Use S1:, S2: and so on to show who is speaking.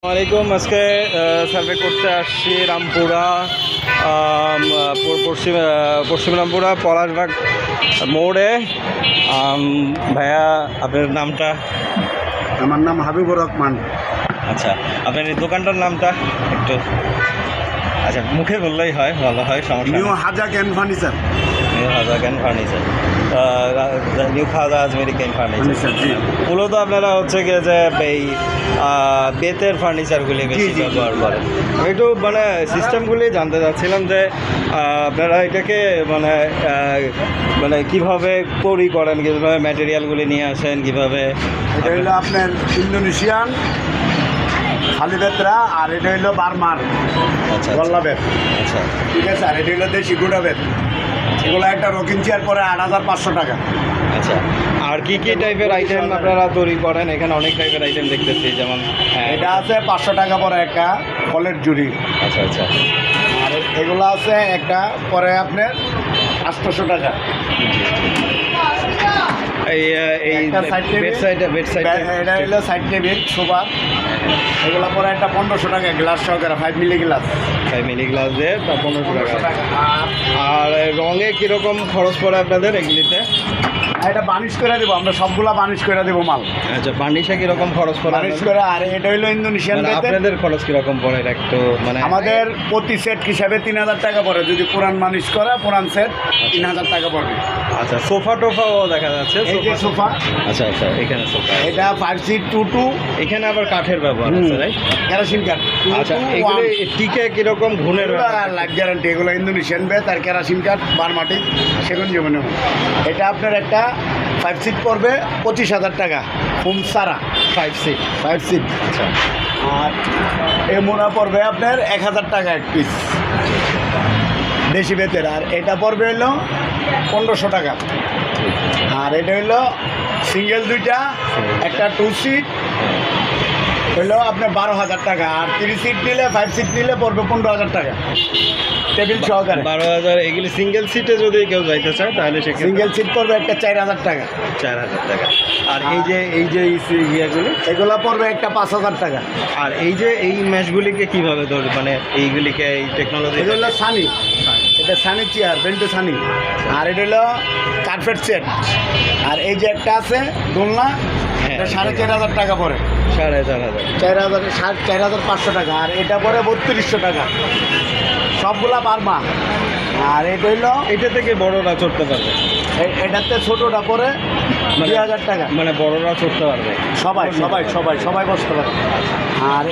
S1: আসসালামাইকুম। আজকে সার্ভে করতে আসছি রামপুরা পশ্চিম রামপুরা পলাশবাগ মোড়ে। ভাইয়া আপনার নামটা?
S2: আমার নাম হাবিবুর রহমান।
S1: আচ্ছা, আপনার এই দোকানটার নামটা একটু আচ্ছা মুখে বললেই হয়, ভালো হয়, সমস্যা
S2: নিউ
S1: নেই।
S2: Khaja Khan furniture.
S1: New Khaja Khan furniture, new Khaja Ajmeri Khan furniture.
S2: জি।
S1: মূলত আপনারা হচ্ছে গিয়ে যে এই বেতের ফার্নিচারগুলি বেশি
S2: জি।
S1: ব্যবহার করেন। আমি একটু মানে সিস্টেমগুলি জানতে চাচ্ছিলাম যে আপনারা এটাকে মানে মানে কীভাবে তৈরি করেন, কীভাবে ম্যাটেরিয়ালগুলি নিয়ে আসেন, কীভাবে?
S2: এটা হইলো আপনার ইন্দোনেশিয়ান খালি বেতরা, আর এটা হইলো বার্মার
S1: আচ্ছা
S2: গল্লা বেত।
S1: আচ্ছা
S2: ঠিক আছে, আর এটা হইলো দেশি গুঁড়া বেত। এগুলো একটা রকিং চেয়ার পরে ৮,৫০০ টাকা।
S1: আচ্ছা, আর কি কি টাইপের আইটেম আপনারা তৈরি করেন? এখানে অনেক টাইপের আইটেম দেখতেছি, যেমন
S2: এটা আছে ৫০০ টাকা পরে একটা ফলের জুড়ি।
S1: আচ্ছা আচ্ছা
S2: আর এগুলো আছে একটা পরে আপনার ৮০০ টাকা।
S1: এই
S2: একটা side table,
S1: বেড সাইড
S2: এটা হইলো সাইড টেবিল সোফা। এগুলো পরে একটা ১৫০০ টাকা গ্লাস সহকারে 5 মিলি গ্লাস।
S1: 5 মিলি গ্লাস দিয়ে তা 1500 টাকা।
S2: আর
S1: আর রঙে কীরকম খরচ পড়ে আপনাদের এগুলিতে?
S2: এটা বানিশ করে দেবো, আমরা সবগুলা বানিশ করে দেবো মাল।
S1: আচ্ছা, বার্নিশে কীরকম খরচ পড়ে
S2: বানিশ
S1: আপনাদের?
S2: করে। আর এটা হইলো ইন্দোনেশিয়ান
S1: মানে
S2: বেতের।
S1: আপনাদের খরচ কীরকম পড়ে এটা একটু মানে?
S2: আমাদের প্রতি সেট হিসাবে 3000 টাকা পড়ে। যদি পুরান মানিশ করা পুরান সেট 3000 টাকা পড়বে।
S1: আচ্ছা, সোফা টোফাও দেখা যাচ্ছে।
S2: এই যে সোফা,
S1: আচ্ছা আচ্ছা, এখানে সোফা,
S2: এটা 5 সিট 2-2
S1: এখানে আবার কাঠের ব্যবহার আছে, রাইট?
S2: কেরোসিন কাঠ।
S1: আচ্ছা, এগুলো টিকে কীরকম ঘুণের ব্যাপার?
S2: Life guarantee. এগুলো ইন্দোনেশিয়ান বেত আর কেরোসিন কাঠ, বারমাটি, সেগুন জীবনে। এটা আপনার একটা 5 সিট পড়বে 25,000 টাকা হোম সারা।
S1: 5 সিট।
S2: 5 সিট।
S1: আচ্ছা
S2: আর এই মোড়া পড়বে আপনার 1000 টাকা এক পিস দেশি বেতের। আর এটা পড়বে হইলো 1500 টাকা। আর এটা হইলো সিঙ্গেল দুইটা, একটা 2 সিট হইলো আপনার 12,000 টাকা। আর 3 সিট নিলে 5 সিট নিলে পড়বে 15,000 টাকা টেবিল সহকারে।
S1: 12,000। এগুলি সিঙ্গেল সিটে যদি কেউ যাইতে চায় তাহলে সেক্ষেত্রে
S2: সিঙ্গেল সিট পড়বে একটা 4,000 টাকা।
S1: 4,000 টাকা। আর এই যে ইয়েগুলি,
S2: এগুলো পড়বে একটা 5,000 টাকা।
S1: আর এই যে এই ম্যাশগুলিকে কীভাবে ধরবে, মানে এইগুলিকে এই টেকনোলজি?
S2: এটা হলো সানি, এটা সানি চেয়ার, বেল্টু সানি। আর এটা হলো কার্পেট সেট। আর এই যে একটা আছে দোলনা,
S1: হ্যাঁ,
S2: এটা 4,500 টাকা পড়ে।
S1: 4,500।
S2: 4,500 টাকা। আর এটা পড়ে 3200 টাকা, সবগুলা বার্মা। আর এটা হইলো
S1: এটা থেকে বড়রা চড়তে পারবে?
S2: এটাতে ছোটোটা পড়ে 2,000 টাকা।
S1: মানে বড়রা চড়তে পারবে?
S2: সবাই সবাই সবাই সবাই বসতে পারে। আর